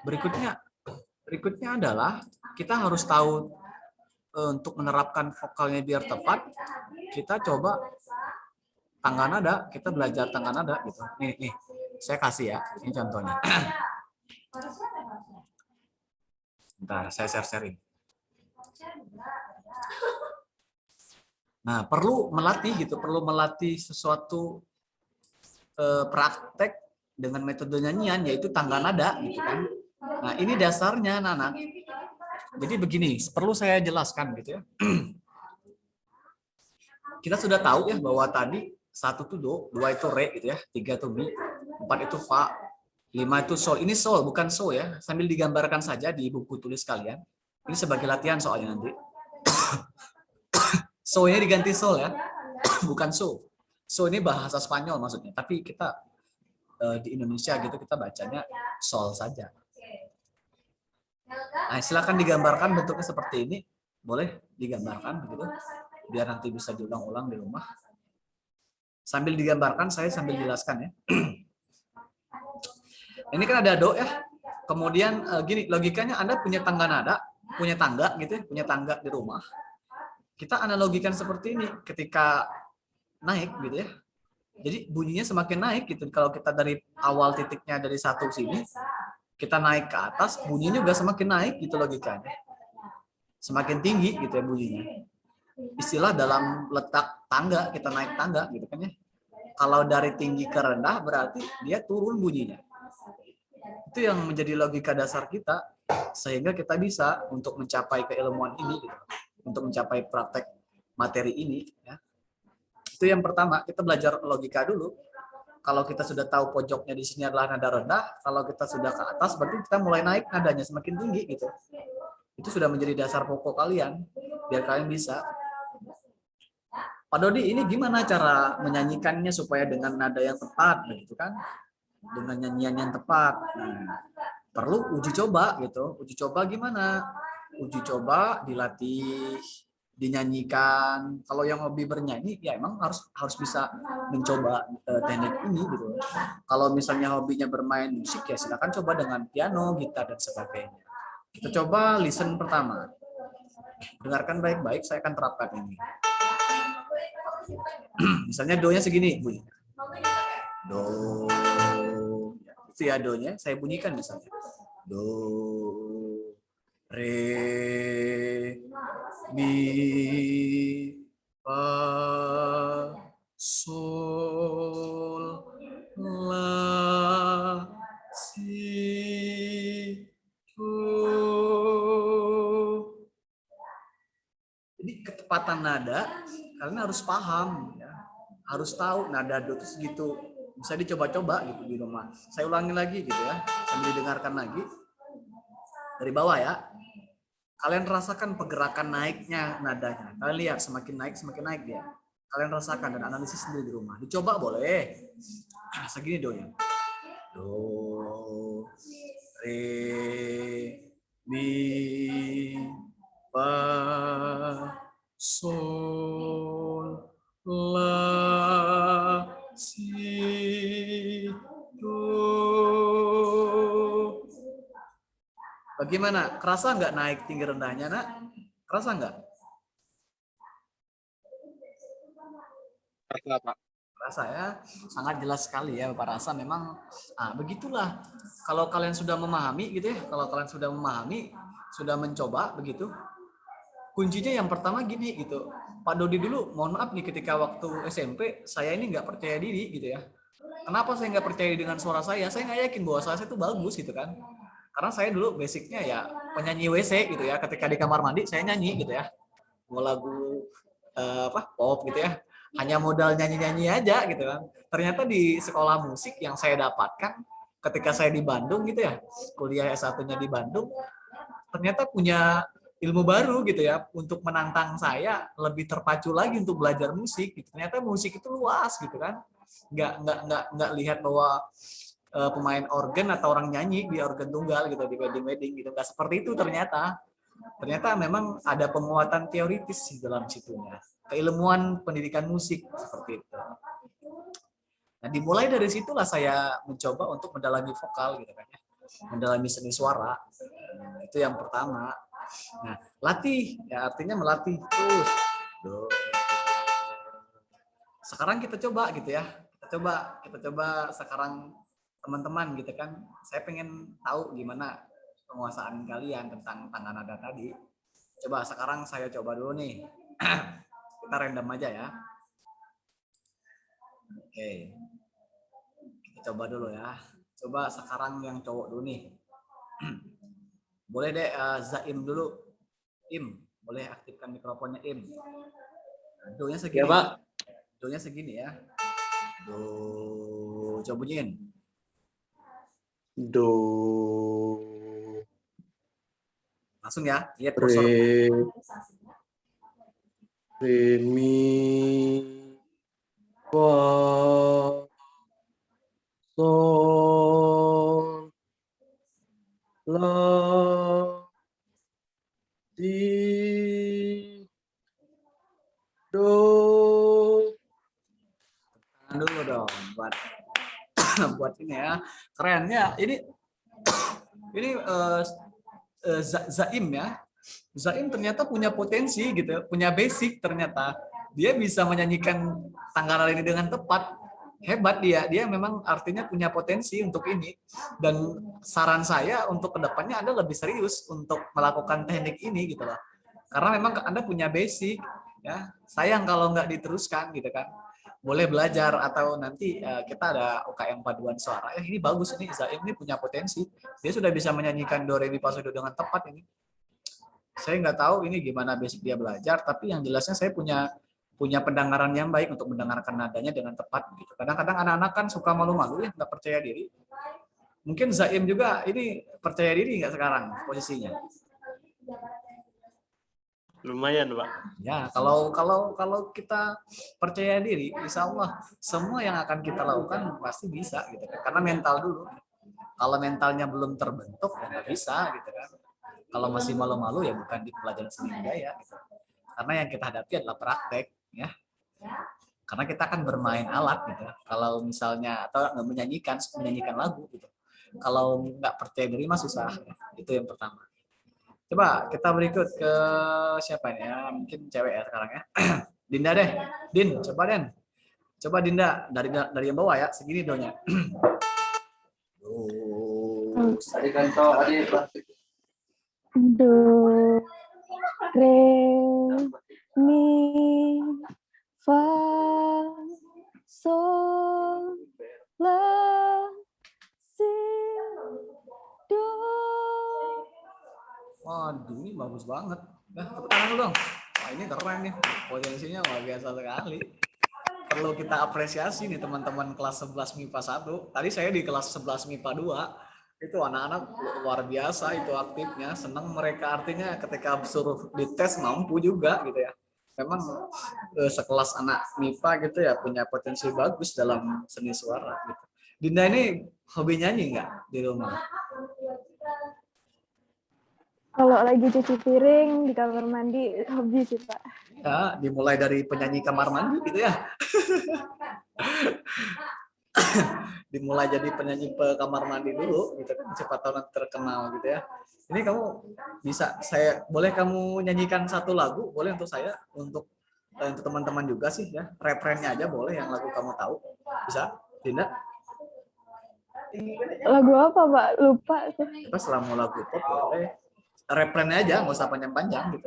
Berikutnya berikutnya adalah kita harus tahu untuk menerapkan vokalnya biar tepat. Kita coba tangga nada, kita belajar tangga nada gitu. Nih, saya kasih ya, ini contohnya. Bentar, saya share-sharing. Nah, perlu melatih gitu, perlu melatih sesuatu praktek dengan metode nyanyian, yaitu tangga nada gitu kan. Nah, ini dasarnya anak-anak. Jadi begini, perlu saya jelaskan gitu ya. Kita sudah tahu ya bahwa tadi 1 itu do, 2 itu re gitu ya, 3 itu mi, 4 itu fa, 5 itu sol. Ini sol bukan so ya, sambil digambarkan saja di buku tulis kalian. Ini sebagai latihan soalnya nanti. So-nya diganti sol ya, bukan so. So ini bahasa Spanyol maksudnya, tapi kita di Indonesia gitu kita bacanya sol saja. Nah, silakan digambarkan bentuknya seperti ini. Boleh digambarkan begitu, biar nanti bisa diulang-ulang di rumah. Sambil digambarkan, saya sambil jelaskan ya. Ini kan ada do ya. Kemudian gini, logikanya Anda punya tangga nada, punya tangga gitu ya, punya tangga di rumah. Kita analogikan seperti ini ketika naik gitu ya. Jadi bunyinya semakin naik gitu. Kalau kita dari awal titiknya dari 1 sini, kita naik ke atas, bunyinya juga semakin naik gitu logikanya. Semakin tinggi gitu ya bunyinya. Istilah dalam letak tangga, kita naik tangga gitu kan ya. Kalau dari tinggi ke rendah berarti dia turun bunyinya. Itu yang menjadi logika dasar kita sehingga kita bisa untuk mencapai keilmuan ini gitu. Untuk mencapai praktek materi ini ya. Itu yang pertama, kita belajar logika dulu. Kalau kita sudah tahu pojoknya di sini adalah nada rendah, kalau kita sudah ke atas berarti kita mulai naik nadanya semakin tinggi gitu. Itu sudah menjadi dasar pokok kalian biar kalian bisa. Pak Dodi, ini gimana cara menyanyikannya supaya dengan nada yang tepat begitu kan? Dengan nyanyian yang tepat. Nah, perlu uji coba gitu. Uji coba gimana? Uji coba dilatih, dinyanyikan. Kalau yang hobi bernyanyi ya emang harus bisa mencoba teknik ini gitu. Kalau misalnya hobinya bermain musik ya silakan coba dengan piano, gitar dan sebagainya. Kita coba listen pertama. Dengarkan baik-baik, saya akan terapkan ini. Misalnya do-nya segini bunyi. Do. Itu ya do-nya, saya bunyikan misalnya. Do, re, mi, fa, sol, la, si, do. Jadi ketepatan nada kalian harus paham ya. Harus tahu nada do itu segitu. Bisa dicoba-coba gitu di rumah. Saya ulangi lagi gitu ya, sambil didengarkan lagi dari bawah ya. Kalian rasakan pergerakan naiknya nadanya. Kalian lihat semakin naik dia. Kalian rasakan dan analisis sendiri di rumah. Dicoba boleh. Segini do-nya. Do, re, mi, fa, sol, la, si, do. Bagaimana? Kerasa nggak naik tinggi rendahnya, nak? Kerasa nggak? Rasa ya, sangat jelas sekali ya Bapak rasa memang. Nah, begitulah. Kalau kalian sudah memahami gitu ya, kalau kalian sudah memahami, sudah mencoba begitu. Kuncinya yang pertama gini gitu. Pak Dodi dulu, mohon maaf nih ketika waktu SMP saya ini nggak percaya diri gitu ya. Kenapa saya nggak percaya dengan suara saya? Saya nggak yakin bahwa suara saya itu bagus gitu kan. Karena saya dulu basicnya ya penyanyi WC gitu ya. Ketika di kamar mandi saya nyanyi gitu ya. Mau lagu pop gitu ya. Hanya modal nyanyi-nyanyi aja gitu kan. Ternyata di sekolah musik yang saya dapatkan ketika saya di Bandung gitu ya, kuliah S1-nya di Bandung, ternyata punya ilmu baru gitu ya untuk menantang saya lebih terpacu lagi untuk belajar musik. Gitu. Ternyata musik itu luas gitu kan. Nggak lihat bahwa pemain organ atau orang nyanyi di organ tunggal gitu di wedding gitu. Nggak seperti itu ternyata. Ternyata memang ada penguatan teoritis di dalam situnya. Keilmuan pendidikan musik seperti itu. Nah, dimulai dari situlah saya mencoba untuk mendalami vokal gitu kan ya. mendalami seni suara. Itu yang pertama. Nah, latih ya artinya melatih terus. Sekarang kita coba gitu ya. Kita coba sekarang teman-teman gitu kan. Saya pengen tahu gimana penguasaan kalian tentang tangga nada tadi. Coba sekarang saya coba dulu nih. Kita random aja ya. Oke. Kita coba dulu ya. Coba sekarang yang cowok dulu nih. Boleh deh Zaim dulu. Im, boleh aktifkan mikrofonnya Im. Do-nya segini. Ya, Pak. Do-nya segini ya. Do, coba bunyiin. Do, Langsung ya, lihat kursor. Re, mi, fa, sol, la, si, do. Dulu dong buat buat ini ya. Keren ya. Ini Zaim ya. Zaim ternyata punya potensi gitu, punya basic ternyata. Dia bisa menyanyikan tangga nada ini dengan tepat. Hebat dia. Dia memang artinya punya potensi untuk ini. Dan saran saya untuk kedepannya Anda lebih serius untuk melakukan teknik ini gitu loh. Karena memang Anda punya basic ya. Sayang kalau nggak diteruskan gitu kan. Boleh belajar atau nanti kita ada UKM paduan suara. Ini bagus ini Zaim ini punya potensi. Dia sudah bisa menyanyikan do re mi fa sol do dengan tepat ini. Saya nggak tahu ini gimana basic dia belajar, tapi yang jelasnya saya punya pendengaran yang baik untuk mendengarkan nadanya dengan tepat gitu. Kadang-kadang anak-anak kan suka malu-malu ya, nggak percaya diri. Mungkin Zaim juga ini percaya diri nggak sekarang posisinya? Lumayan, Pak. Ya, kalau kita percaya diri, insya Allah semua yang akan kita lakukan pasti bisa gitu kan. Karena mental dulu. Kalau mentalnya belum terbentuk ya nggak bisa gitu kan. Kalau masih malu-malu ya bukan di pelajaran seni budaya gitu. Karena yang kita hadapi adalah praktek ya. Karena kita akan bermain alat gitu. Kalau misalnya atau menyanyikan lagu gitu. Kalau nggak percaya diri mah susah. Ya. Itu yang pertama. Coba kita berikut ke siapa ini ya? Mungkin cewek ya sekarang ya. Dinda deh. Din, coba Den. Coba Dinda dari yang bawah ya, segini donya. Do, re, mi, fa, sol, la, si, do. Waduh, ini bagus banget. Nah, tepuk tangan dulu dong. Wah, ini keren nih. Potensinya luar biasa sekali. Perlu kita apresiasi nih teman-teman kelas 11 MIPA 1. Tadi saya di kelas 11 MIPA 2. Itu anak-anak luar biasa itu aktifnya. Senang mereka artinya ketika suruh dites mampu juga gitu ya. Memang sekelas anak MIPA gitu ya punya potensi bagus dalam seni suara gitu. Dinda ini hobi nyanyi nggak di rumah? Kalau lagi cuci piring di kamar mandi, hobi sih, Pak. Ya, dimulai dari penyanyi kamar mandi gitu ya. Dimulai jadi penyanyi kamar mandi dulu gitu kan, siapa tahu nanti terkenal gitu ya. Ini kamu bisa boleh kamu nyanyikan satu lagu, boleh untuk saya, untuk teman-teman juga sih ya. Refrennya aja boleh yang lagu kamu tahu. Bisa, Dinda? Lagu apa, Pak? Lupa tuh. Kita selama lagu pop boleh. Refrennya aja, nggak usah panjang-panjang gitu.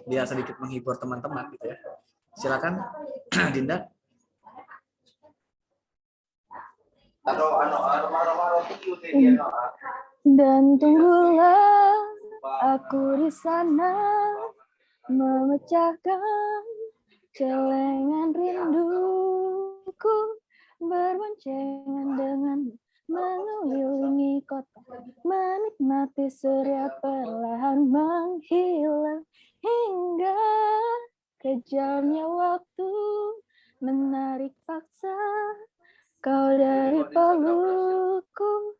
Biar sedikit menghibur teman-teman gitu ya. Silakan, Dinda. Dan tunggulah aku di sana memecahkan celengan rinduku, berboncengan dengan mengelilingi kota, menikmati surya perlahan menghilang hingga kejamnya waktu menarik paksa kau dari pelukku,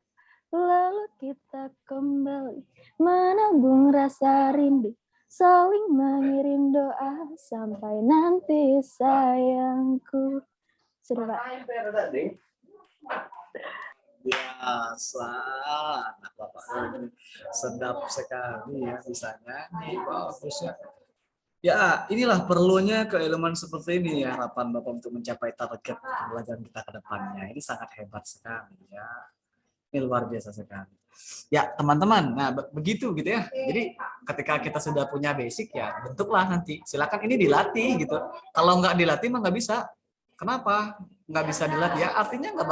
lalu kita kembali menabung rasa rindu, saling mengirim doa sampai nanti sayangku. Sudah, Pak. biasa. Nah, Bapak ini sedap sekali ya bisa nyanyi. Bagus ya. Ya, inilah perlunya keilmuan seperti ini ya, harapan Bapak untuk mencapai target pembelajaran kita ke depannya. Ini sangat hebat sekali ya. Ini luar biasa sekali. Ya, teman-teman. Nah, begitu gitu ya. Jadi, ketika kita sudah punya basic ya, bentuklah nanti. Silakan ini dilatih gitu. Kalau nggak dilatih mah nggak bisa. Kenapa? Nggak bisa dilatih ya, artinya nggak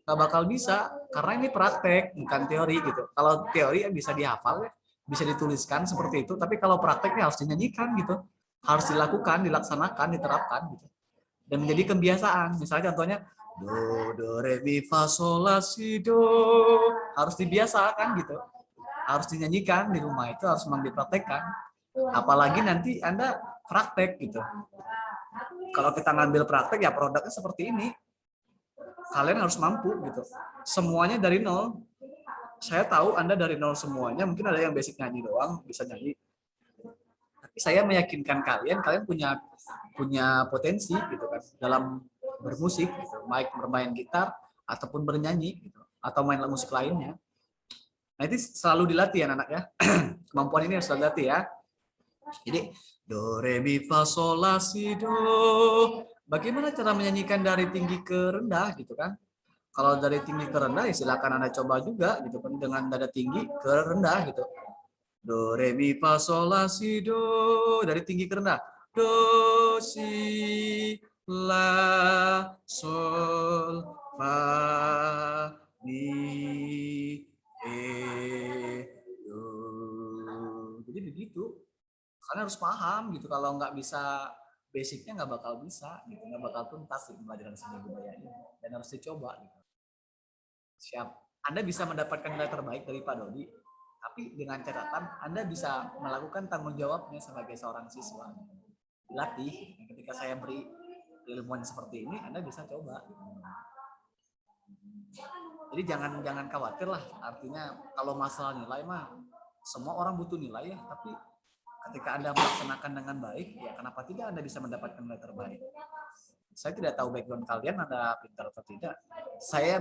bakal bisa karena ini praktek bukan teori gitu. Kalau teori ya bisa dihafal ya, bisa dituliskan seperti itu, tapi kalau prakteknya harus dinyanyikan gitu, harus dilakukan, dilaksanakan, diterapkan gitu, dan menjadi kebiasaan. Misalnya contohnya do re mi fa sol la si do, harus dibiasakan gitu, harus dinyanyikan di rumah, itu harus memang dipraktekkan. Apalagi nanti Anda praktek gitu. Kalau kita ngambil praktek ya produknya seperti ini. Kalian harus mampu gitu. Semuanya dari nol. Saya tahu Anda dari nol semuanya, mungkin ada yang basic nyanyi doang, bisa nyanyi. Tapi saya meyakinkan kalian punya potensi gitu kan dalam bermusik gitu, baik bermain gitar ataupun bernyanyi gitu, atau main musik lainnya. Nah, itu selalu dilatih ya anak ya. Kemampuan ini harus dilatih ya. Jadi do re mi fa sol la si do. Bagaimana cara menyanyikan dari tinggi ke rendah gitu kan? Kalau dari tinggi ke rendah ya silakan Anda coba juga gitu kan dengan nada tinggi ke rendah gitu. Do re mi fa sol la si do, dari tinggi ke rendah. Do si la sol fa mi do. Jadi begitu. Kalian harus paham gitu, kalau nggak bisa basicnya nggak bakal bisa gitu, nggak bakal tuntas di pelajaran seni budaya ini, dan harus dicoba gitu. Siap. Anda bisa mendapatkan nilai terbaik dari Pak Dodi, tapi dengan catatan Anda bisa melakukan tanggung jawabnya sebagai seorang siswa. Dilatih. Ketika saya beri ilmuwan seperti ini, Anda bisa coba. Jadi jangan khawatir lah. Artinya kalau masalah nilai mah semua orang butuh nilai ya, tapi ketika Anda melaksanakan dengan baik, ya kenapa tidak Anda bisa mendapatkan nilai terbaik? Saya tidak tahu background kalian, Anda pintar atau tidak.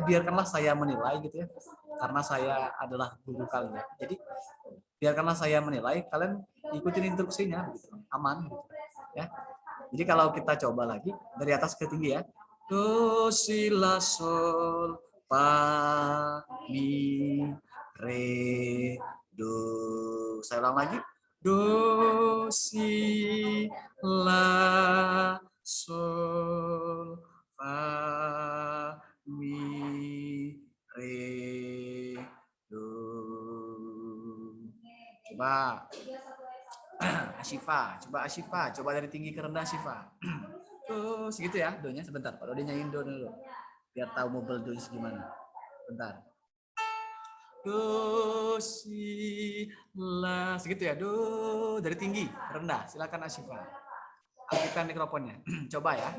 Biarkanlah saya menilai gitu ya, karena saya adalah guru kalian. Jadi biarkanlah saya menilai, kalian ikutin instruksinya, gitu, aman, gitu, ya. Jadi kalau kita coba lagi dari atas ke tinggi ya, do si la sol fa mi re do. Saya ulang lagi. Do si la sol fa mi re do. Coba Asyifa, coba dari tinggi ke rendah Asyifa. Tuh segitu ya donya, sebentar Pak Dodi nyanyiin do dulu biar tahu mobile do gimana. Bentar. Do si la, segitu ya, do dari tinggi rendah. Silakan Asyifa, aktifkan mikrofonnya. Coba ya.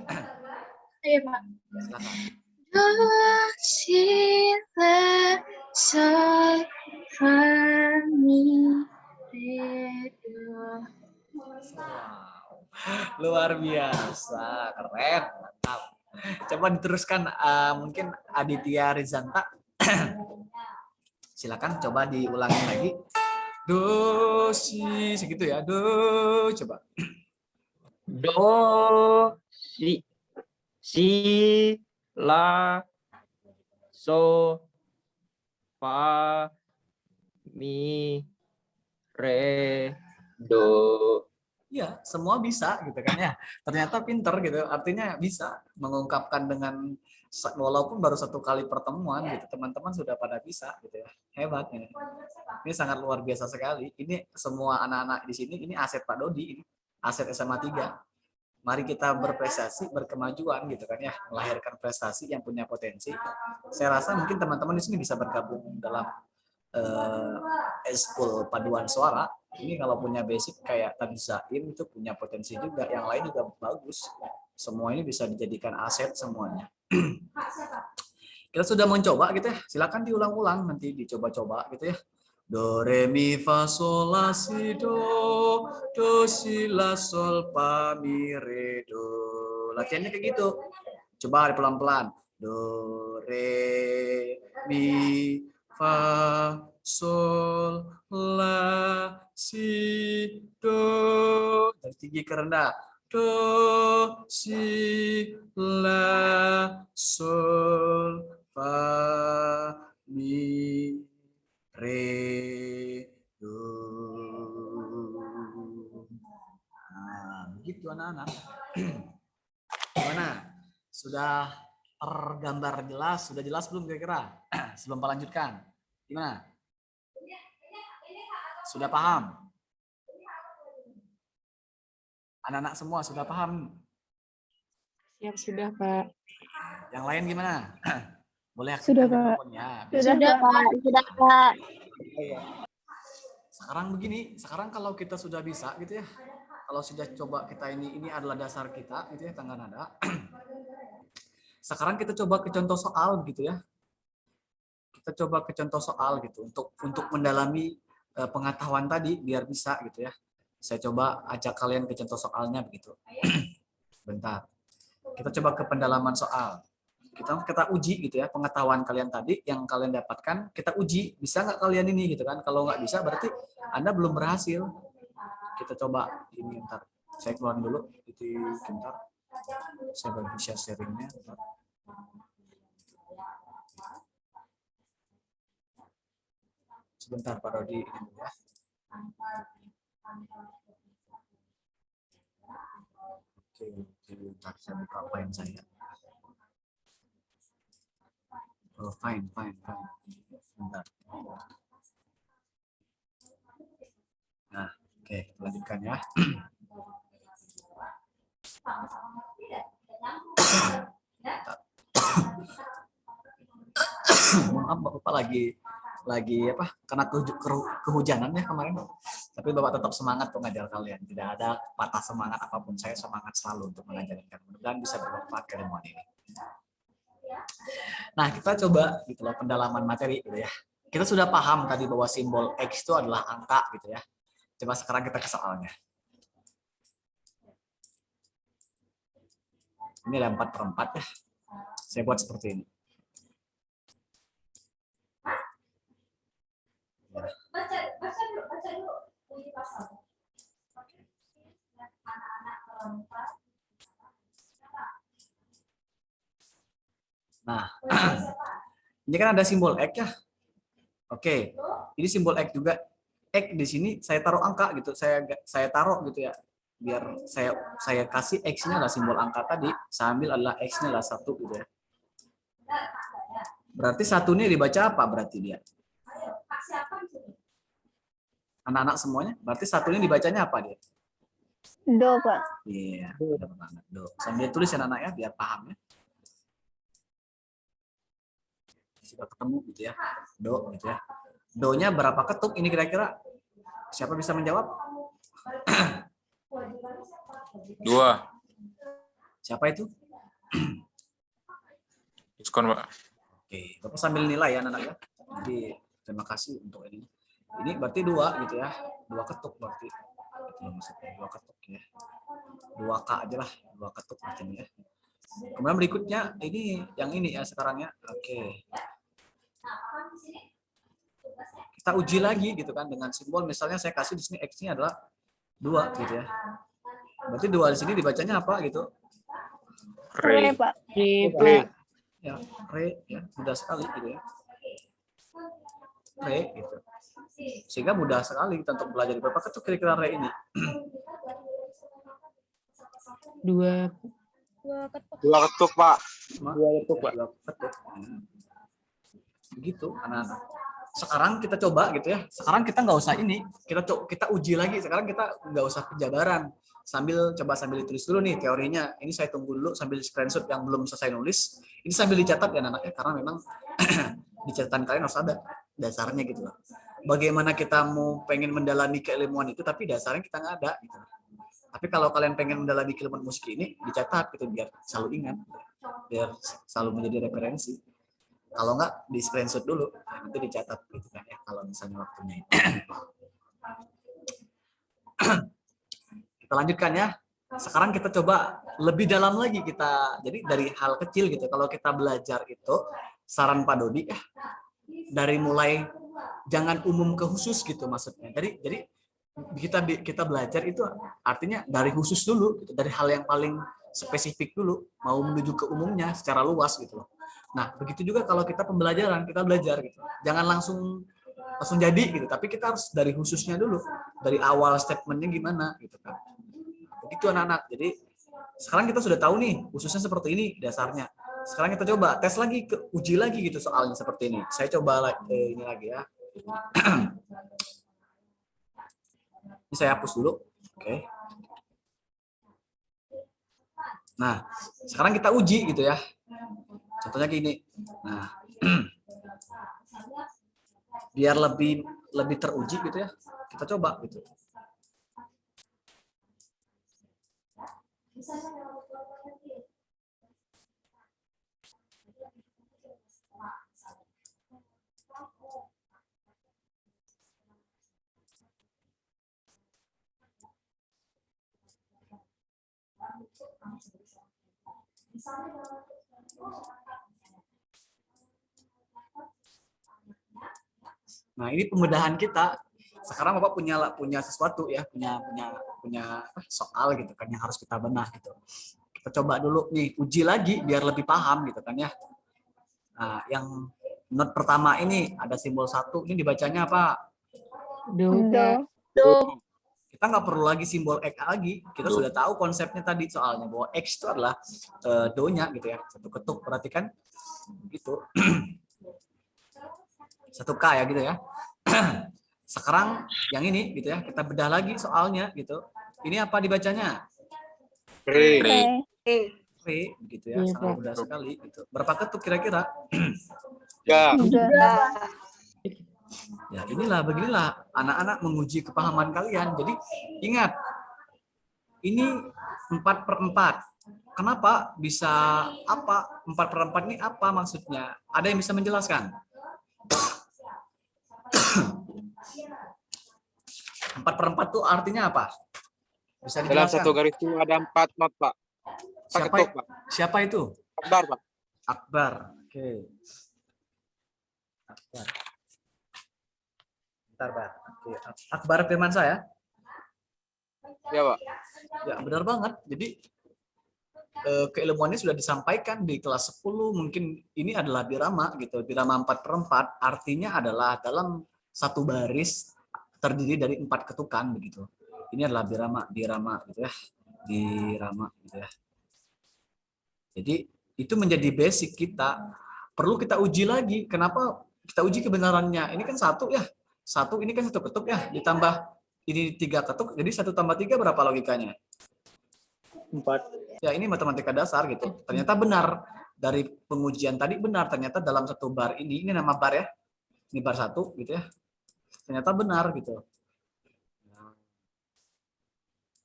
Iya Pak. Silakan. Do si la sol fa mi re do. Wow, luar biasa, keren, mantap. Coba diteruskan, mungkin Aditya Rizanta. Silakan coba diulangi lagi. Do si, segitu ya. Do, coba. Do si la so fa mi re do. Iya, semua bisa gitu kan ya. Ternyata pinter gitu. Artinya bisa mengungkapkan dengan, walaupun baru satu kali pertemuan gitu, teman-teman sudah pada bisa gitu ya. Hebat ini. Ini sangat luar biasa sekali. Ini semua anak-anak di sini, ini aset Pak Dodi, ini aset SMA 3. Mari kita berprestasi, berkemajuan gitu kan ya, melahirkan prestasi yang punya potensi. Saya rasa mungkin teman-teman di sini bisa bergabung dalam eskul paduan suara. Ini kalau punya basic kayak tadi Zain itu punya potensi juga, yang lain juga bagus. Semua ini bisa dijadikan aset semuanya. Kita sudah mencoba gitu ya, silakan diulang-ulang, nanti dicoba-coba gitu ya. Do re mi fa sol la si do si la sol fa mi re do. Latihannya kayak gitu. Coba pelan-pelan. do, re, mi, fa, sol, la, si, do. Dari tinggi ke rendah. Do, si, la, sol, fa, mi, re, do. Nah, begitu anak-anak. Gimana? Sudah tergambar jelas? Sudah jelas belum kira-kira? Sebelum Pak lanjutkan. Gimana? Sudah paham? Anak-anak semua sudah paham? Siap, sudah, Pak. Yang lain gimana? Boleh Sudah, aktifkan Pak. mikrofonnya. Sudah, Pak. Sudah, Pak. Sekarang begini, sekarang kalau kita sudah bisa gitu ya, kalau sudah coba kita ini adalah dasar kita gitu ya, tangga nada. Sekarang kita coba ke contoh soal gitu ya. Kita coba ke contoh soal gitu untuk mendalami pengetahuan tadi biar bisa gitu ya. Saya coba ajak kalian ke contoh soalnya begitu. Bentar. Kita coba ke pendalaman soal. Kita uji gitu ya pengetahuan kalian tadi yang kalian dapatkan, kita uji bisa nggak kalian ini gitu kan. Kalau nggak bisa berarti Anda belum berhasil. Kita coba ini bentar. Saya keluar dulu itu bentar. Saya bagi sharingnya. Sebentar Pak Rodi ini dulu ya. Oke, bentar saya buka file saya. Oh, fine. Bentar. Nah, oke, lanjutkan ya. Maaf Bapak lagi apa? Karena kehujanan ya kemarin. Tapi Bapak tetap semangat untuk ngajar kalian. Tidak ada patah semangat apapun. Saya semangat selalu untuk mengajarkan kalian. Mudah-mudahan bisa bermanfaat keilmuan ini. Nah, kita coba gitu loh pendalaman materi gitu ya. Kita sudah paham tadi bahwa simbol X itu adalah angka gitu ya. Coba sekarang kita ke soalnya. Ini ada 4/4 ya. Saya buat seperti ini. Nah, ini kan ada simbol X ya. Oke, ini simbol X juga. X di sini saya taruh angka gitu. Saya taruh gitu ya. Biar saya kasih X-nya adalah simbol angka tadi. Saya ambil adalah X-nya adalah 1 gitu ya. Berarti 1 ini dibaca apa berarti dia? Anak-anak semuanya, berarti 1 ini dibacanya apa dia? Do, Pak. Iya, benar banget. Do. Sambil tulis ya anak ya, biar paham ya. Sudah ketemu gitu ya. Do gitu ya. Do-nya berapa ketuk ini kira-kira? Siapa bisa menjawab? 2. Siapa itu? Diskon, Pak. Oke, Bapak sambil nilai ya anak-anak ya. Jadi terima kasih untuk ini. Ini berarti 2 gitu ya. 2 ketuk berarti. Itu maksudnya 2 ketuk ya. 2K aja lah, 2 ketuk artinya ya. Kemudian berikutnya ini yang ini ya sekarang ya. Oke. Kita uji lagi gitu kan dengan simbol, misalnya saya kasih di sini X-nya adalah 2 gitu ya. Berarti 2 di sini dibacanya apa gitu? Re, Re. Pak. Pak. Ya, re ya, mudah sekali gitu ya. Re gitu. Sehingga mudah sekali kita untuk belajar. Berapa ketuk kira-kira re ini? 2. 2 ketuk, Pak. 2 ketuk, Pak. 2 ketuk. Begitu, anak-anak. Sekarang kita coba gitu ya. Sekarang kita nggak usah ini. Kita uji lagi. Sekarang kita nggak usah penjabaran. Sambil ditulis dulu nih teorinya. Ini saya tunggu dulu sambil screenshot yang belum selesai nulis. Ini sambil dicatat ya anak-anaknya karena memang di catatan kalian harus ada dasarnya gitu loh. Bagaimana kita mau pengen mendalami keilmuan itu tapi dasarnya kita nggak ada gitu. Tapi kalau kalian pengen mendalami keilmuan musik ini dicatat gitu biar selalu ingat, biar selalu menjadi referensi. Kalau nggak di screenshot dulu, nanti dicatat gitu kan ya kalau misalnya waktunya. Kita lanjutkan ya. Sekarang kita coba lebih dalam lagi kita. Jadi dari hal kecil gitu. Kalau kita belajar itu, saran Pak Dodi ya, dari mulai jangan umum ke khusus gitu maksudnya. Jadi kita belajar itu artinya dari khusus dulu, gitu. Dari hal yang paling spesifik dulu, mau menuju ke umumnya secara luas gitu loh. Nah, begitu juga kalau kita pembelajaran, kita belajar gitu. Jangan langsung jadi gitu, tapi kita harus dari khususnya dulu, dari awal statementnya gimana gitu kan. Begitu anak-anak. Jadi sekarang kita sudah tahu nih khususnya seperti ini dasarnya. Sekarang kita coba tes lagi, uji lagi gitu soalnya seperti ini. Saya coba ini lagi ya. Ini saya hapus dulu. Oke. Nah, sekarang kita uji gitu ya. Contohnya gini. Nah, biar lebih teruji gitu ya. Kita coba gitu. Nah, ini pembedahan kita. Sekarang Bapak punya sesuatu ya, punya soal gitu kan yang harus kita benah gitu. Kita coba dulu nih, uji lagi biar lebih paham gitu kan ya. Nah, yang not pertama ini ada simbol 1, ini dibacanya apa? Do. Kita nggak perlu lagi simbol X lagi, kita sudah tahu konsepnya tadi soalnya bahwa X itu adalah do-nya gitu ya, satu ketuk, perhatikan gitu. 1K ya gitu ya. Sekarang yang ini gitu ya, kita bedah lagi soalnya gitu. Ini apa dibacanya? Re. V gitu ya, sangat mudah sekali gitu. Berapa ketuk kira-kira? Ya. Ya beginilah anak-anak menguji kepahaman kalian. Jadi ingat, ini 4/4. Kenapa bisa apa? 4/4 ini apa maksudnya? Ada yang bisa menjelaskan? 4/4 itu artinya apa? Bisa Dalam dijelaskan? satu garis itu ada 4 not, Pak. Ketuk, Pak. Siapa itu? Akbar, Pak. Akbar. Oke. Akbar. Bentar, Pak. Oke. Akbar Firmansyah ya? Ya, Pak. Ya, benar banget. Jadi keilmuannya sudah disampaikan di kelas 10, mungkin ini adalah birama gitu. Birama 4/4 artinya adalah dalam satu baris terdiri dari 4 ketukan begitu. Ini adalah birama gitu ya. Birama gitu ya. Jadi itu menjadi basic kita. Perlu kita uji lagi. Kenapa kita uji kebenarannya? Ini kan 1 ya. 1 ini kan 1 ketuk ya. Ditambah ini 3 ketuk. Jadi 1 tambah 3 berapa logikanya? 4. Ya ini matematika dasar gitu. Ternyata benar. Dari pengujian tadi benar. Ternyata dalam satu bar ini nama bar ya. Ini bar 1 gitu ya. Ternyata benar gitu.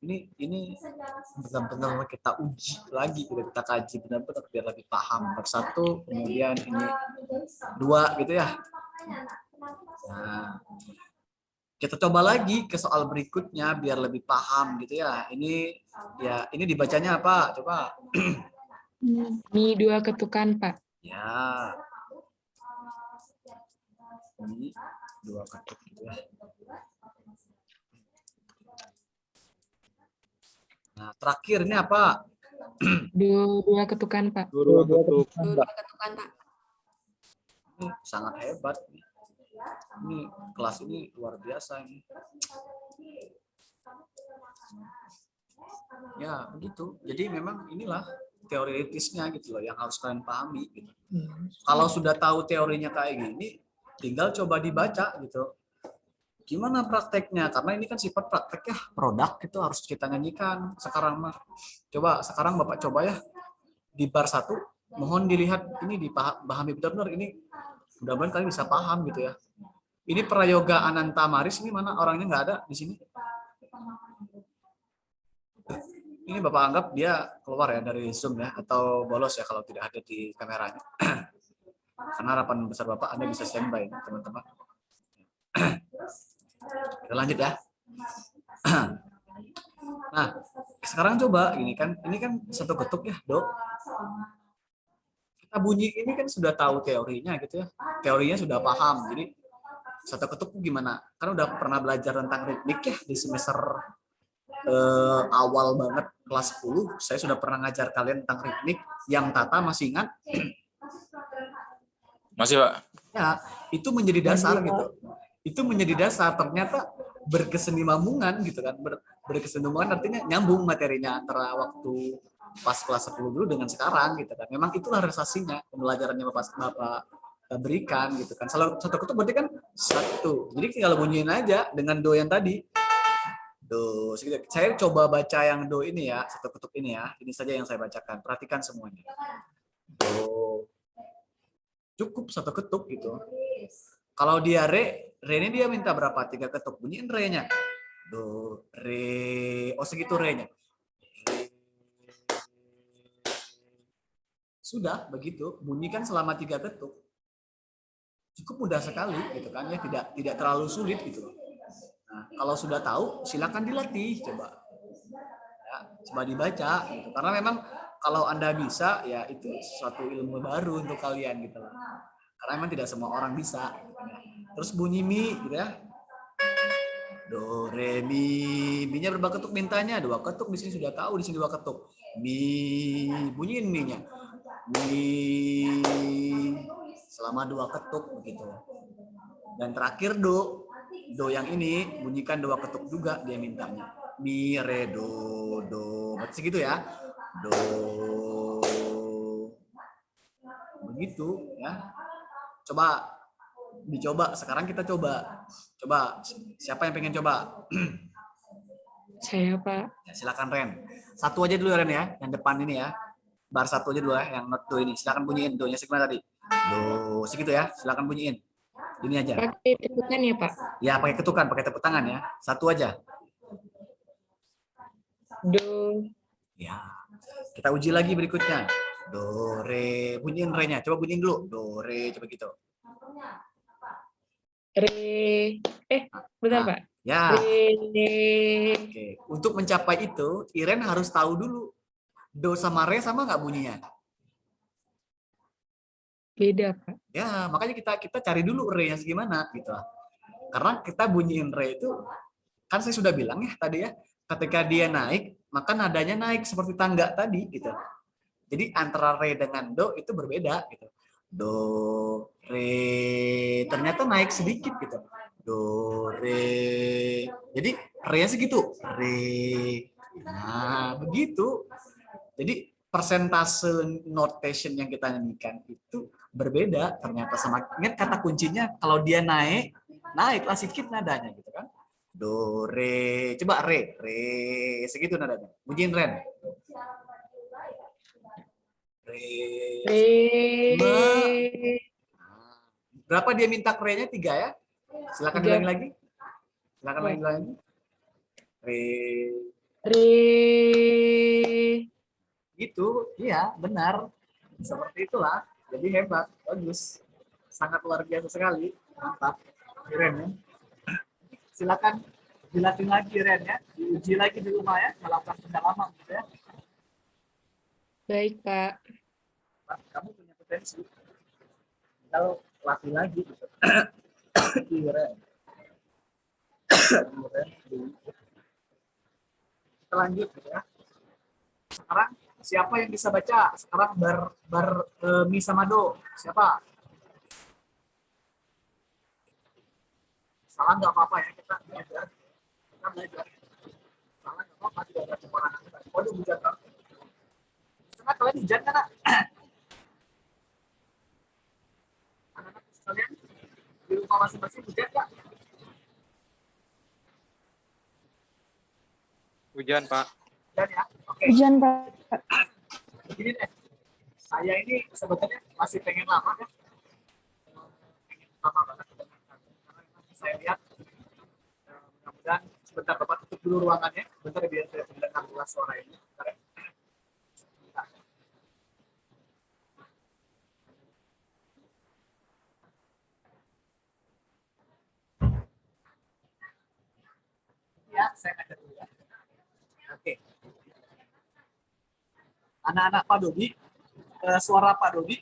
Ini benar-benar kita uji lagi, kita kaji benar-benar biar lebih paham. Bar 1, kemudian ini 2 gitu ya. Nah, kita coba lagi ke soal berikutnya biar lebih paham gitu ya. Ini dibacanya apa? Coba. Mi 2 ketukan, Pak. Ya. Ini 2 ketuk gitu ya. Nah, terakhir ini apa? Do 2 ketukan, Pak. 2 ketuk. Ini sangat hebat. Ini kelas ini luar biasa ini. Ya, begitu. Jadi memang inilah teoritisnya gitu loh yang harus kalian pahami gitu. Kalau sudah tahu teorinya kayak gini, tinggal coba dibaca gitu. Gimana prakteknya? Karena ini kan sifat praktek ya, produk itu harus kita nyanyikan sekarang mah. Sekarang Bapak coba ya di bar 1, mohon dilihat ini dipahami benar-benar ini. Mudah-mudahan kalian bisa paham gitu ya. Ini Prayoga Ananta Maris, ini mana orangnya nggak ada di sini. Ini Bapak anggap dia keluar ya dari Zoom ya, atau bolos ya kalau tidak ada di kameranya. Karena harapan besar Bapak Anda bisa standby teman-teman. Kita lanjut ya. Nah, sekarang coba ini kan satu ketuk ya, Do. Kita bunyi ini kan sudah tahu teorinya gitu ya. Teorinya sudah paham. Jadi satu ketuk gimana? Kan udah pernah belajar tentang ritmik ya di semester awal banget kelas 10. Saya sudah pernah ngajar kalian tentang ritmik. Yang Tata masih ingat? Masih, Pak. Ya, itu menjadi dasar gitu. Itu menjadi dasar, ternyata berkesinambungan gitu kan. Berkesinambungan artinya nyambung materinya antara waktu pas kelas 10 dulu dengan sekarang gitu kan. Memang itulah realisasinya pembelajarannya Bapak berikan gitu kan. Satu ketuk berarti kan satu. Jadi kalau bunyiin aja dengan do yang tadi. Do. Saya coba baca yang do ini ya, satu ketuk ini ya. Ini saja yang saya bacakan. Perhatikan semuanya. Do. Cukup satu ketuk gitu. Kalau dia re ini dia minta berapa? 3 ketuk. Bunyiin re-nya. Do, re. Oh segitu re-nya. Re. Sudah begitu. Bunyikan selama 3 ketuk. Cukup mudah sekali gitu kan ya, tidak terlalu sulit gitu. Nah, kalau sudah tahu silakan dilatih coba. Ya, coba dibaca gitu. Karena memang kalau Anda bisa ya itu suatu ilmu baru untuk kalian gitu lah. Karena memang tidak semua orang bisa. Gitu kan, ya. Terus bunyi mi gitu ya. Do re mi. Mi-nya berapa ketuk mintanya? 2 ketuk, di sini sudah tahu, di sini 2 ketuk. Mi, bunyiin mi-nya. Mi selama 2 ketuk begitu. Dan terakhir do yang ini bunyikan 2 ketuk juga dia mintanya. Mi re do. Berarti segitu ya. Do. Begitu ya. Coba dicoba, sekarang kita coba. Coba siapa yang pengen coba? Saya, Pak. Ya, silakan Ren. Satu aja dulu Ren ya, yang depan ini ya. Bar satu aja dulu ya, yang not do ini. Silakan bunyiin do-nya segimana tadi? Do, segitu ya. Silakan bunyiin. Ini aja. Pakai tepukan ya, Pak? Ya, pakai ketukan, pakai tepuk tangan ya. Satu aja. Do. Ya. Kita uji lagi berikutnya. Do, re. Bunyiin re-nya. Coba bunyiin dulu. Do, re. Coba gitu. Re. Bentar, Nah, Pak. ya. Re. Oke. Untuk mencapai itu, Iren harus tahu dulu. Do sama re sama nggak bunyinya? Beda, Pak. Ya, makanya kita cari dulu re-nya segimana gitu. Karena kita bunyiin re itu kan saya sudah bilang ya tadi ya, ketika dia naik, maka nadanya naik seperti tangga tadi gitu. Jadi antara re dengan do itu berbeda gitu. Do, re, ternyata naik sedikit gitu. Do, re. Jadi re-nya segitu. Re. Nah, begitu. Jadi persentase notation yang kita nyanyikan itu berbeda ternyata sama. Ingat kata kuncinya kalau dia naiklah sedikit nadanya gitu kan. Do, re, coba re, segitu nadanya. Bunyiin Ren. Re. Re. Berapa dia minta re-nya? 3 ya. Silakan 3. ulangi lagi. Silakan ulangi lagi. Re. Re. Gitu, iya benar. Seperti itulah. Jadi hebat, bagus. Sangat luar biasa sekali. Mantap. Keren ya. Silakan dilatih lagi Ren ya. Diuji lagi di rumah ya, melakukan pendalaman gitu ya. Baik, Pak. Kamu punya potensi. Kalau latih lagi gitu. Keren. Kita lanjut gitu ya. Sekarang siapa yang bisa baca? Sekarang mi sama do. Siapa? Salah nggak apa-apa ya, kita belajar. Salah nggak apa-apa, tidak ada kekurangan. Waduh, hujan kan? Setengah kalian hujan kan? Anak-anak sekalian di rumah masing-masing hujan nggak? Hujan, Pak. Hujan ya? Oke. Hujan, Pak. Begini deh. Saya ini sebetulnya masih pengen lama ya. Pengen lama banget. Karena memang saya lihat mudah-mudahan sebentar Bapak tutup dulu ruangannya. Bentar biar saya mendengar jelas suara ini. Bentar ya. Ya, saya akan dulu ya. Oke. Anak-anak Pak Dodi, suara Pak Dodi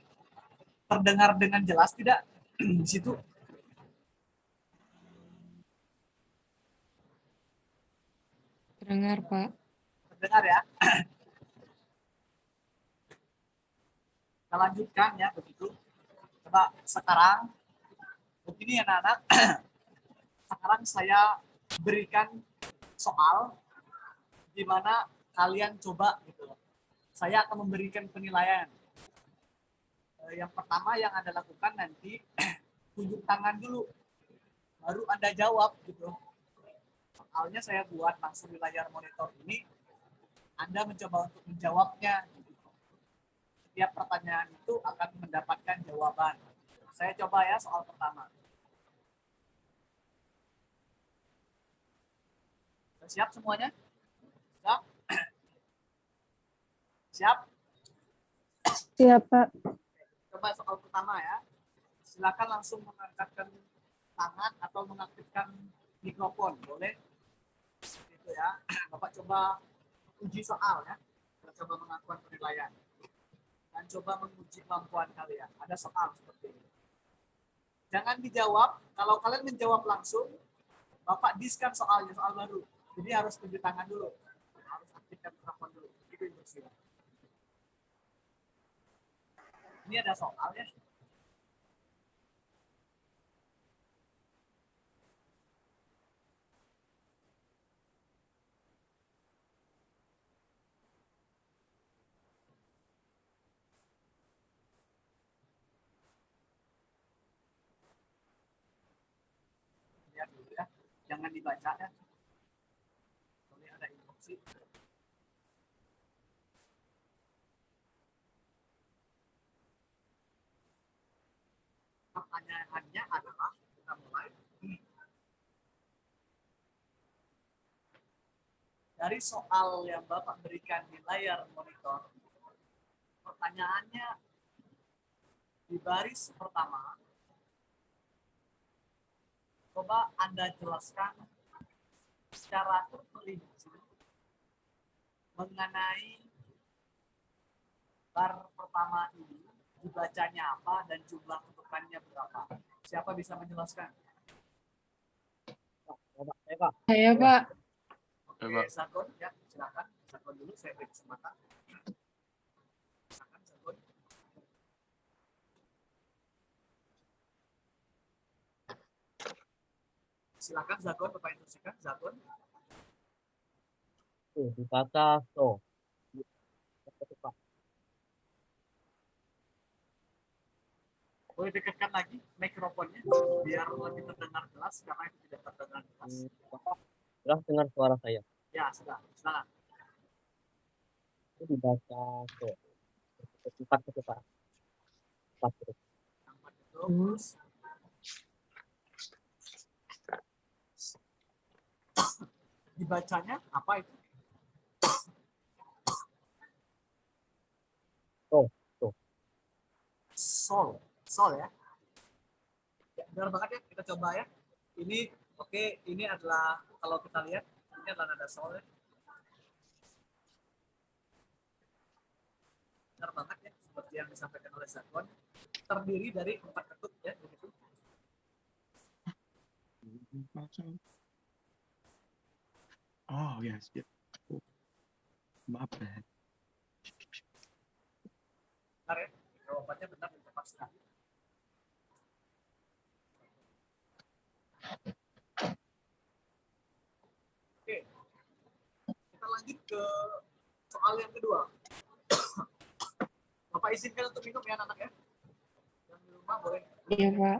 terdengar dengan jelas tidak di situ? Terdengar, Pak. Terdengar ya? Kita lanjutkan ya begitu. Coba sekarang begini anak-anak. Sekarang saya berikan soal di mana kalian coba gitu. Saya akan memberikan penilaian. Yang pertama yang Anda lakukan nanti tunjuk tangan dulu. Baru Anda jawab gitu. Soalnya saya buat langsung di layar monitor ini. Anda mencoba untuk menjawabnya. Setiap pertanyaan itu akan mendapatkan jawaban. Saya coba ya soal pertama. Siap semuanya? Siap? Siap? Siap, Pak. Coba soal pertama ya. Silakan langsung mengangkatkan tangan atau mengaktifkan mikrofon. Boleh? Itu ya. Bapak coba uji soal ya. Kita coba mengakuan penilaian. Dan coba menguji kemampuan kalian. Ada soal seperti ini. Jangan dijawab. Kalau kalian menjawab langsung, Bapak diskan soalnya, soal baru. Jadi harus tunjuk tangan dulu. Harus aktifkan mikrofon dulu. Itu instruksi. Ini ada soal ya. Lihat dulu ya. Jangan dibaca ya. Boleh ada instruksi. Pertanyaannya adalah, kita mulai. Dari soal yang Bapak berikan di layar monitor, pertanyaannya di baris pertama, coba Anda jelaskan secara terperinci mengenai bar pertama ini dibacanya apa dan jumlah ketukannya berapa. Siapa bisa menjelaskan? Saya, Pak. Oke, Coba. Sakon, ya silakan. Sakon dulu, saya beri kesempatan. Silakan, Sakon. Silakan, Zakon, Bapak instruksikan, Zakon. Dibaca so. Boleh dekatkan lagi mikrofonnya biar lebih terdengar jelas karena itu tidak terdengar jelas. Jelas dengar suara saya. Ya, sudah. Silakan. Itu dibaca so. Empat itu Pak. Empat itu. Nampak itu, terus. Dibacanya apa itu? So. So. Sol. Sol ya. Ya, benar banget ya. Kita coba ya. Ini, oke, ini adalah, kalau kita lihat, ini adalah nada sol ya. Benar banget ya. Seperti yang disampaikan oleh Zakon. Terdiri dari 4 ketut ya. Begitu. Oh, yes. Yeah. My bad. Benar ya. Jawabannya benar dan tepat sekali. Oke. Kita lanjut ke soal yang kedua. Bapak izinkan untuk minum ya anak ya. Yang di rumah boleh. Iya, Pak.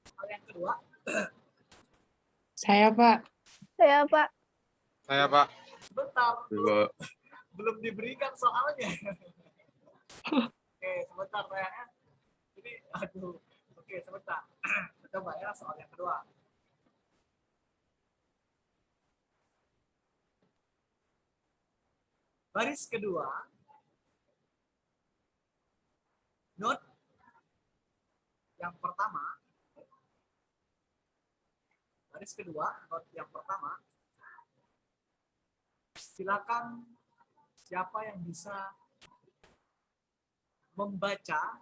Soal yang kedua. Saya, Pak. Saya, Pak. Saya, Pak. Sebentar. Coba. Belum diberikan soalnya. Oke, sebentar sayangnya. Ini, aduh. Oke, sebentar. Kita coba ya soal yang kedua. Baris kedua. Not yang pertama. Baris kedua, not yang pertama. Silakan siapa yang bisa membaca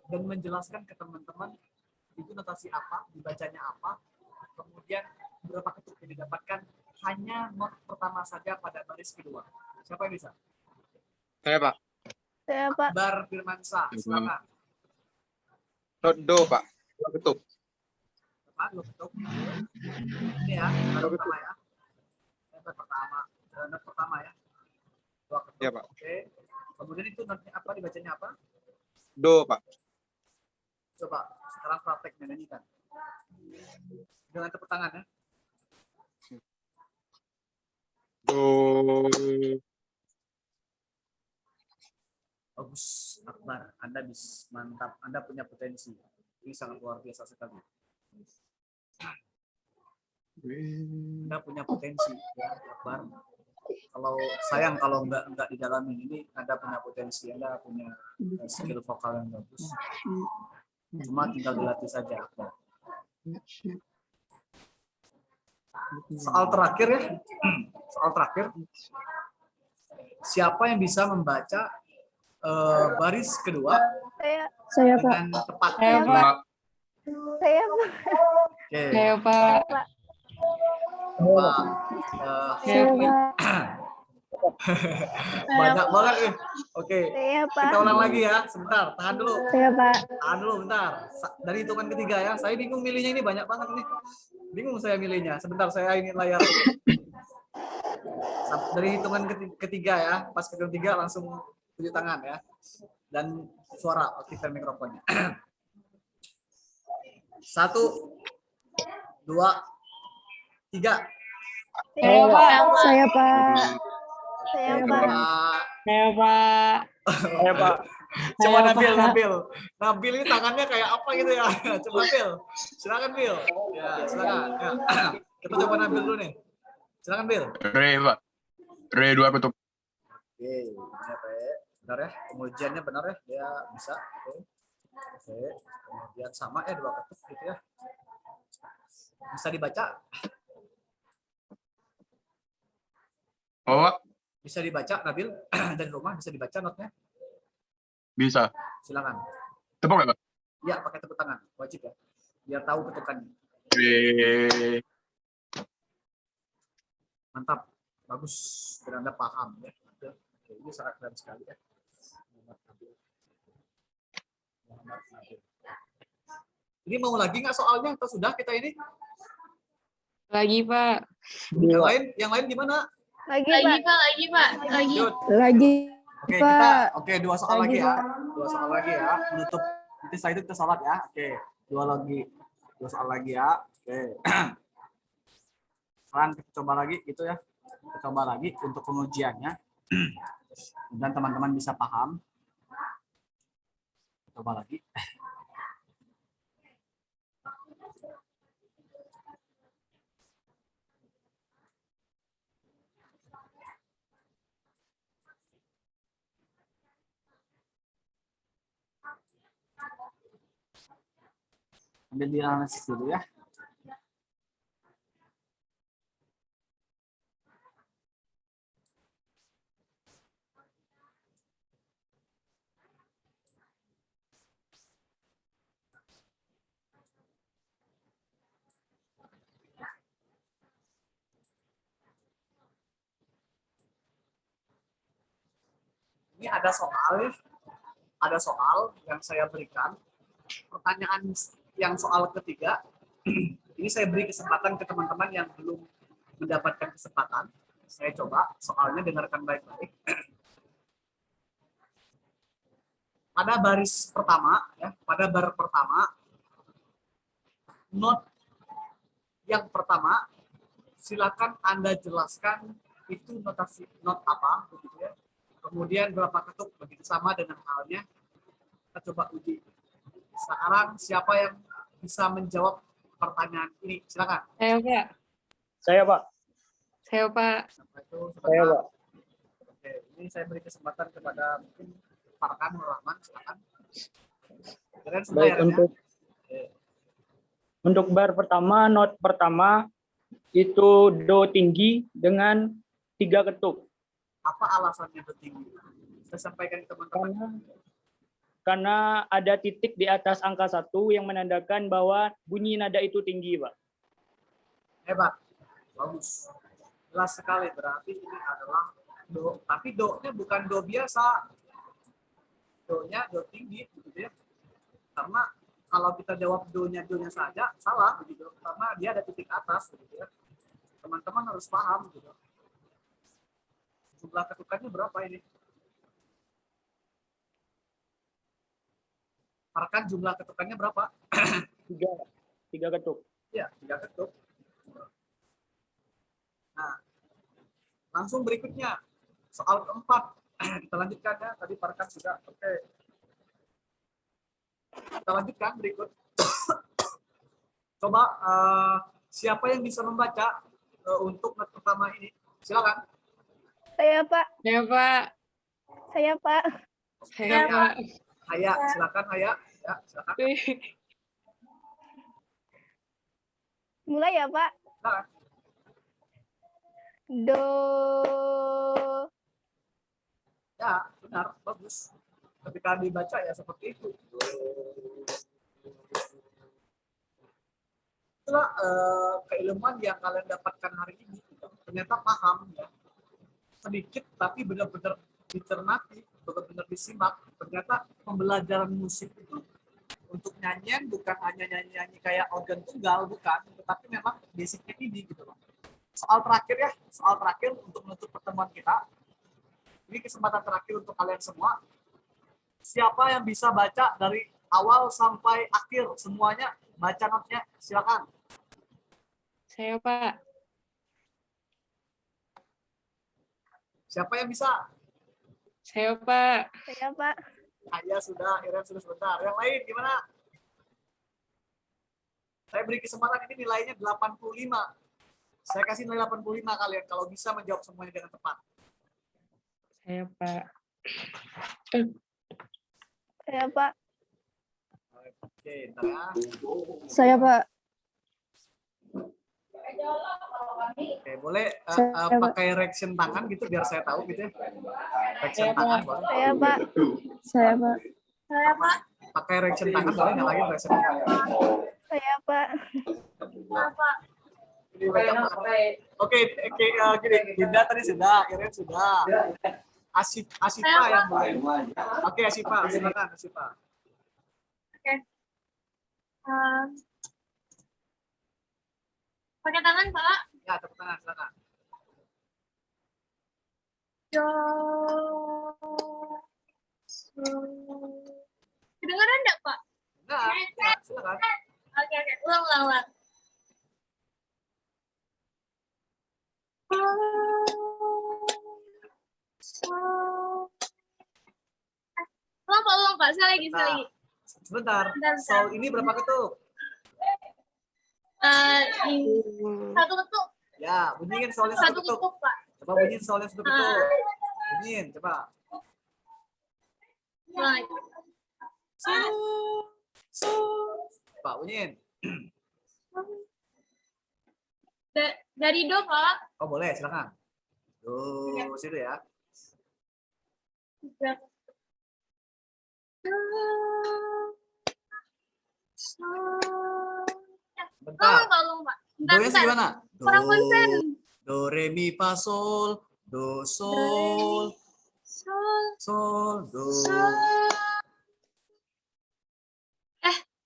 dan menjelaskan ke teman-teman itu notasi apa, dibacanya apa, kemudian berapa ketuk yang didapatkan hanya not pertama saja pada baris kedua. Siapa yang bisa? Saya, Pak. Saya, Pak. Akbar Firmansyah, silakan. Not do, Pak. 2 ketuk. Apa? 2 ketuk. Ini ya, not pertama ya. Not pertama ya. 2 ketuk. Ya, Pak. Oke. Kemudian itu notnya apa, dibacanya apa? Do, Pak. Coba sekarang praktek menyanyikan. Dengan tepuk tangan ya. Do. Bagus, Akbar. Anda bisa mantap. Anda punya potensi. Ini sangat luar biasa sekali. Anda punya potensi, ya, Akbar. Kalau sayang kalau nggak didalami, ini Anda punya potensi, Anda punya skill vokal yang bagus. Cuma tinggal dilatih saja, Akbar. Soal terakhir ya, soal terakhir. Siapa yang bisa membaca baris kedua Saya, Pak. dengan tepat? Saya, Pak. Saya, Pak. Oke. Saya, Pak. Pak, Saya, Pak. banyak banget nih. Oke, Saya, Pak. kita ulang lagi ya. Sebentar, tahan dulu. Saya, Pak. Tahan dulu bentar. Dari hitungan ketiga ya. Saya bingung milihnya, ini banyak banget nih. Bingung saya milihnya. Sebentar, saya ini layar dulu. Dari hitungan ketiga ya. Pas ketiga langsung tunjuk tangan ya. Dan suara, aktifkan mikrofonnya. 1, 2, 3. Saya, Pak. Saya, Pak. Saya, Oke, Pak. Pak. Saya, Pak. Saya, Pak. Coba Saya, Nabil, Pak. Nabil ini tangannya kayak apa gitu ya? Coba Bil, silakan Bil. Ya, silakan. Ya. Kita coba Nabil dulu nih. Silakan Bil. Re, Pak. Re 2 ketuk. Oke, benar ya. Benar ya. Pengujiannya benar ya. Dia bisa. Oke. Kemudian sama 2 ketuk gitu ya. Bisa dibaca? Oh, Pak. Bisa dibaca Nabil dari rumah, bisa dibaca notnya? Bisa. Silakan. Tepuk ya, Pak? Ya, pakai tepuk tangan, wajib ya. Biar tahu ketukannya. Re. Mantap, bagus. Biar Anda paham ya. Oke, ini sangat keren sekali ya. Ini mau lagi nggak soalnya atau sudah kita ini? Lagi, Pak. Yang lain gimana? Lagi, Lagi, Pak. Pak. Lagi, Pak. Lagi. Yud. Lagi. Oke, Pak. kita 2 soal Lagi, lagi ya. Pak. 2 soal lagi ya. Menutup. Nanti setelah itu kita sholat ya. Oke, 2 soal lagi ya. Oke. Sekarang kita coba lagi gitu ya. Kita coba lagi untuk pengujiannya. Dan teman-teman bisa paham. Coba lagi. Ambil dianalisis dulu ya. Ini ada soal yang saya berikan. Pertanyaan yang soal ketiga, ini saya beri kesempatan ke teman-teman yang belum mendapatkan kesempatan. Saya coba soalnya, dengarkan baik-baik. Pada baris pertama, ya, pada bar pertama, not yang pertama, silakan Anda jelaskan itu notasi not apa, begitu ya. Kemudian berapa ketuk, begitu sama dengan halnya. Kita coba uji. Sekarang siapa yang bisa menjawab pertanyaan ini? Silakan. Saya, Pak. Saya, Pak. Saya, Pak. Sampai itu Saya, sebentar. Pak. Oke, ini saya beri kesempatan kepada mungkin Farkan Rahman, silakan. Kalian sudah Baik, ya, Ren, ya? untuk Oke. untuk bar pertama, not pertama Itu do tinggi dengan 3 ketuk. Apa alasannya do tinggi? Saya sampaikan ke teman-teman. Karena ada titik di atas angka 1 yang menandakan bahwa bunyi nada itu tinggi, Pak. Hebat, bagus. Jelas sekali, berarti ini adalah do. Tapi do-nya bukan do biasa. Do-nya do tinggi, gitu ya. Karena kalau kita jawab do-nya saja, salah, begitu. Karena dia ada titik atas, gitu ya. Teman-teman harus paham, gitu. Jumlah ketukannya berapa ini? Markan jumlah ketukannya berapa? 3 ketuk. Ya, 3 ketuk. Nah, langsung berikutnya. Soal keempat. Kita lanjutkan ya. Tadi Farkan sudah. Oke. Kita lanjutkan berikut. Coba siapa yang bisa membaca untuk not pertama ini? Silakan. Saya, Pak. Saya, Pak. Saya, Pak. Saya, Pak. Haya, silakan Haya. Ya, silakan. Mulai ya, Pak. Silakan. Do. Ya, benar, bagus. Ketika dibaca ya seperti itu. Itulah keilmuan yang kalian dapatkan hari ini. Ternyata paham ya. Sedikit tapi benar-benar dicermati, benar-benar disimak. Ternyata pembelajaran musik itu untuk nyanyian bukan hanya nyanyi-nyanyi kayak organ tunggal, bukan, tetapi memang basicnya ini gitu loh. Soal terakhir ya, soal terakhir untuk menutup pertemuan kita. Ini kesempatan terakhir untuk kalian semua. Siapa yang bisa baca dari awal sampai akhir semuanya, baca notnya, silakan. Saya, Pak. Siapa yang bisa? Saya, Pak. Saya, Pak. Ayah sudah, Iren sudah sebentar. Yang lain gimana? Saya beri kesempatan ini nilainya 85. Saya kasih nilai 85 kalian kalau bisa menjawab semuanya dengan tepat. Saya, Pak. Saya, Pak. Oke, ntar ya. Saya, Pak. Oke, boleh Saya, Pak. pakai reaction tangan gitu biar saya tahu gitu ya. Reaction tangan boleh. Saya, Pak. Saya, Pak. Saya, Pak. Pakai reaction tangan boleh nyalain reaction tangan. Saya, Pak. Saya, Pak. Ini baca Pak. Oke, gini, Dinda tadi sudah, Iren sudah. Asifa yang boleh. Oke, Asifa, silakan Asifa. Oke. Pakai tangan, Pak. Ya, tepuk tangan, silakan. Do. So. Kedengaran enggak, Pak? Nah, ya, silakan. Oke. Ulang. Ulang, Pak. Sekali lagi. Nah, sebentar. Sol ini berapa ketuk? Satu ketuk. Ya, bunyiin solnya Satu satu ketuk. ketuk, Pak. Coba bunyiin solnya satu ketuk. Bunyiin, coba. Ulang lagi. Pak, bunyiin. Dari do, Pak. Oh, boleh, silakan. Tuh, situ ya. Bentar. Tolong, Pak. Do-nya gimana? Kurang konsen. Do, re, mi, fa, sol. Do, sol. Sol, do.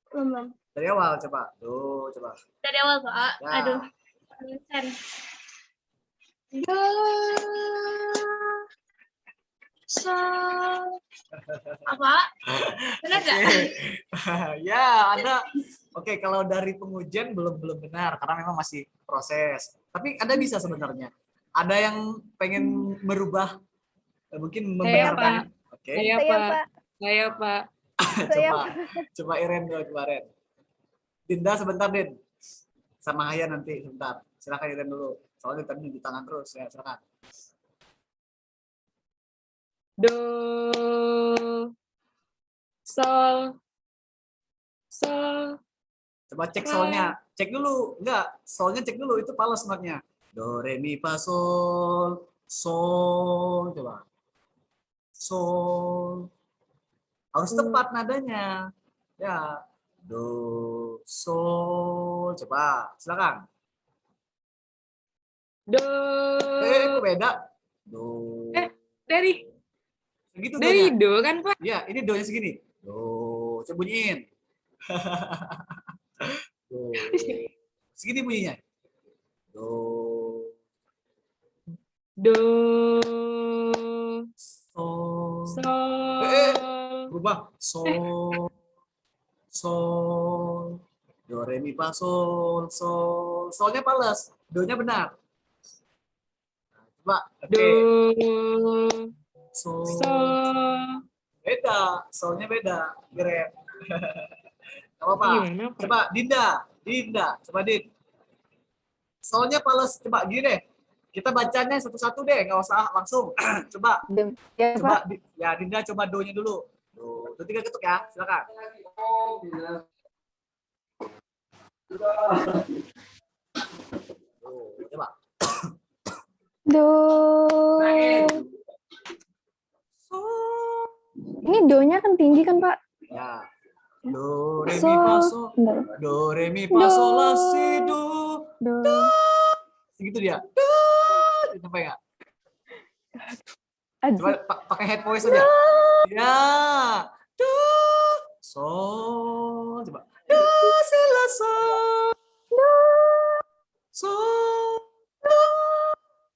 Belum. Dari awal coba. Do, coba. Dari awal, Pak. Ya. Aduh. Konsen. Do. Sol. Apa? Benar nggak? Oke. Ya, Anda. Oke, kalau dari pengujian belum benar karena memang masih proses. Tapi Anda bisa sebenarnya. Ada yang pengen merubah mungkin membenarkan. Oke. Saya, Saya, Pak. Pak. Saya, Pak. Saya, Coba Iren dulu kemarin. Dinda sebentar, Din. Sama Haya nanti sebentar. Silakan Iren dulu. Soalnya tadi di tangan terus ya, silakan. Do. Sol. Sol. Coba cek solnya. Cek dulu. Enggak, solnya cek dulu. Itu fals notnya. Do, re, mi, fa, sol. Sol. Coba. Sol. Harus tepat nadanya. Ya. Do, sol. Coba. Silakan. Do. Kok beda? Do. Dari Segitu dari donya. do kan, Pak? Ya, ini donya segini. Do. Coba bunyiin. Do. Segini bunyinya. Do. Do. Sol. Sol. Berubah. Sol. Sol. Do, re, mi, fa, sol. Sol. Solnya fals. Do-nya benar. Coba. Do. Oke. Sol. Sol. Beda. Solnya beda. Keren. Gak apa-apa. Gimana, Pak? Coba Dinda. Dinda. Coba Din. Solnya fals. Coba gini deh. Kita bacanya satu-satu deh. Nggak usah langsung. Coba. Ya, Coba. Pak. Ya Dinda coba do-nya dulu. Do. Do 3 ketuk ya. Silakan. Do. Coba. Do. Sol. Ini do-nya kan tinggi kan, Pak? Ya. Do, re, mi, fa, sol. Bentar. Do, re, mi, fa, sol, la, si, do. Do. Segitu dia. Do. Sampai nggak? Coba Aduh. pakai head voice aja. Ya. Do. Sol. Coba. Do, si, la, sol. Do. Sol. Do.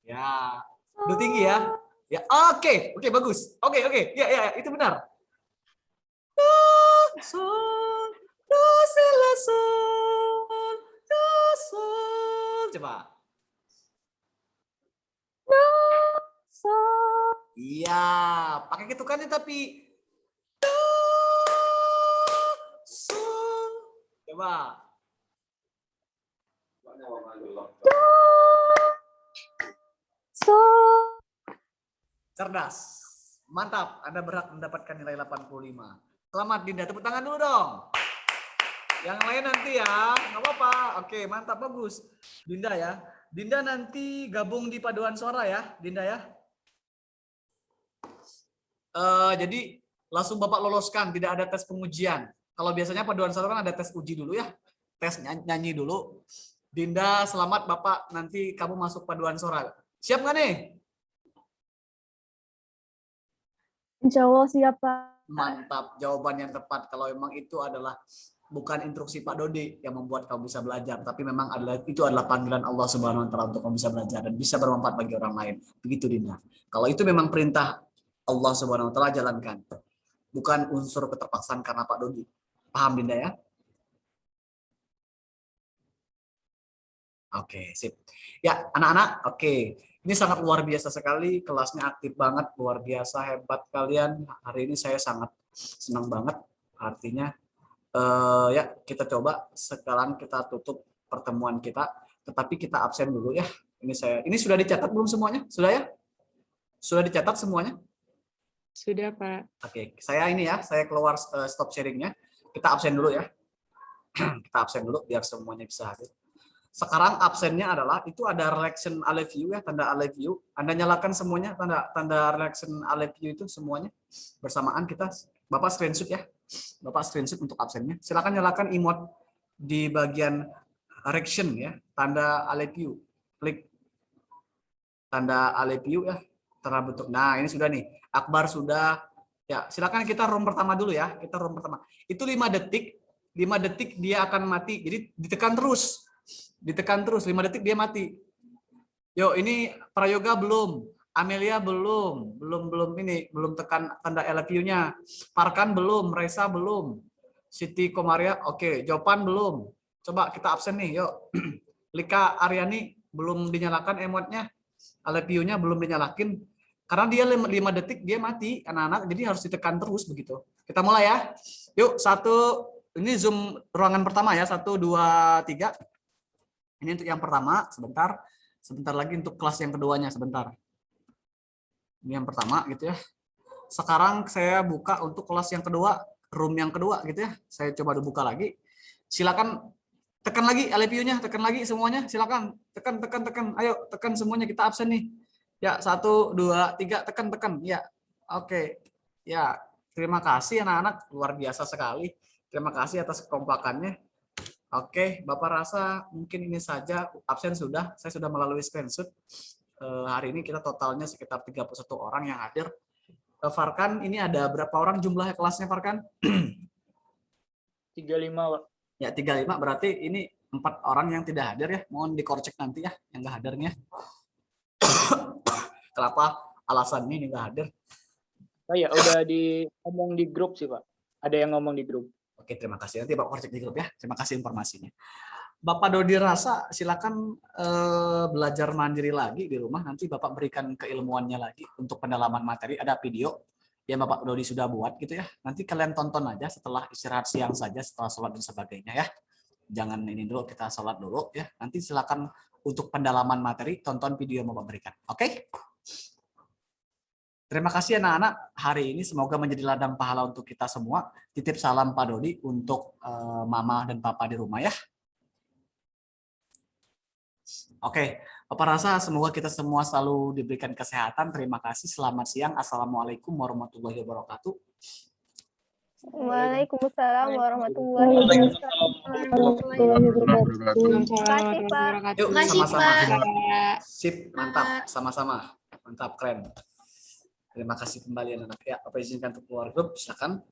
Ya. Do tinggi ya. Ya, oke. Oke, bagus. Oke. Ya, itu benar. Do, sol. Do, si, la, sol. Do, sol. Coba. Do. Sol. Iya, pakai ketukannya tapi do, sol. Coba. Sol. Cerdas. Mantap, Anda berhak mendapatkan nilai 85. Selamat Dinda, tepuk tangan dulu dong. Yang lain nanti ya, nggak apa-apa. Oke, mantap, bagus. Dinda ya. Dinda nanti gabung di paduan suara ya, Dinda ya. Jadi langsung Bapak loloskan, tidak ada tes pengujian. Kalau biasanya paduan suara kan ada tes uji dulu ya, tes nyanyi dulu. Dinda, selamat Bapak, nanti kamu masuk paduan suara. Siap nggak nih? Insya Allah siap, Pak. Mantap, jawaban yang tepat. Kalau memang itu adalah bukan instruksi Pak Dodi yang membuat kamu bisa belajar, tapi memang itu adalah panggilan Allah Subhanahu Wa Taala untuk kamu bisa belajar dan bisa bermanfaat bagi orang lain. Begitu Dinda. Kalau itu memang perintah Allah Subhanahu Wa Taala, jalankan. Bukan unsur keterpaksaan karena Pak Dodi. Paham Dinda ya? Oke, sip. Ya, anak-anak, oke. Ini sangat luar biasa sekali, kelasnya aktif banget, luar biasa, hebat kalian. Hari ini saya sangat senang banget. Artinya, ya kita coba sekarang kita tutup pertemuan kita, tetapi kita absen dulu ya. Ini sudah dicatat belum semuanya? Sudah ya? Sudah dicatat semuanya? Sudah, Pak. Oke, saya ini ya, saya keluar stop sharingnya. Kita absen dulu ya. Kita absen dulu biar semuanya bisa hadir. Sekarang absennya adalah itu ada relaxation I love you ya, tanda I love you. Anda nyalakan semuanya tanda relaxation I love you itu semuanya bersamaan kita. Bapak screenshot ya. Bapak screenshot untuk absennya. Silakan nyalakan emote di bagian reaction ya, tanda I love you. Klik tanda I love you ya, terbentuk. Nah, ini sudah nih. Akbar sudah. Ya, silakan kita room pertama dulu ya. Kita room pertama. Itu 5 detik. 5 detik dia akan mati. Jadi ditekan terus. Ditekan terus 5 detik dia mati. Yo, ini Prayoga belum, Amelia belum ini, belum tekan tanda I love you-nya. Parkan belum, Reza belum. Siti Komaria, oke, Jopan belum. Coba kita absen nih, yuk. Lika Aryani belum dinyalakan emote-nya. I love you-nya belum dinyalakin. Karena dia 5 detik dia mati, anak-anak, jadi harus ditekan terus begitu. Kita mulai ya. Yuk, ini Zoom ruangan pertama ya, 1, 2, 3. Ini untuk yang pertama, sebentar lagi untuk kelas yang keduanya, sebentar. Ini yang pertama gitu ya. Sekarang saya buka untuk kelas yang kedua, room yang kedua gitu ya. Saya coba buka lagi. Silakan Tekan lagi I love you-nya, tekan lagi semuanya, silakan. Tekan. Ayo, tekan semuanya, kita absen nih. Ya, 1, 2, 3, tekan. Ya, oke. Ya, terima kasih anak-anak, luar biasa sekali. Terima kasih atas kekompakannya. Oke, Bapak rasa mungkin ini saja, absen sudah, saya sudah melalui screenshot. Hari ini kita totalnya sekitar 31 orang yang hadir. Farkan, ini ada berapa orang jumlah kelasnya Farkan? 35, Pak. Ya 35, berarti ini 4 orang yang tidak hadir ya. Mohon dikorcek nanti ya yang nggak hadirnya. Kenapa alasannya ini nggak hadir? Oh ya, udah ngomong di grup sih, Pak. Ada yang ngomong di grup. Oke, terima kasih. Nanti Bapak korcek di grup ya. Terima kasih informasinya. Bapak Dodi rasa silakan belajar mandiri lagi di rumah. Nanti Bapak berikan keilmuannya lagi untuk pendalaman materi. Ada video yang Bapak Dodi sudah buat gitu ya. Nanti kalian tonton aja setelah istirahat siang saja, setelah sholat dan sebagainya ya. Jangan ini dulu, kita sholat dulu ya. Nanti silakan untuk pendalaman materi, tonton video yang Bapak berikan. Oke? Terima kasih anak-anak. Hari ini semoga menjadi ladang pahala untuk kita semua. Titip salam Pak Dodi untuk Mama dan Papa di rumah ya. Oke, Bapak rasa semoga kita semua selalu diberikan kesehatan. Terima kasih. Selamat siang. Assalamualaikum warahmatullahi wabarakatuh. Waalaikumsalam warahmatullahi wabarakatuh. Waalaikumsalam Terima kasih, Pak. warahmatullahi wabarakatuh. Yuk, Terima kasih, sama-sama. Pak. Sip, mantap. Sama-sama. Mantap, keren. Terima kasih kembali anak-anak. Ya, Bapak izinkan untuk keluar grup, silakan.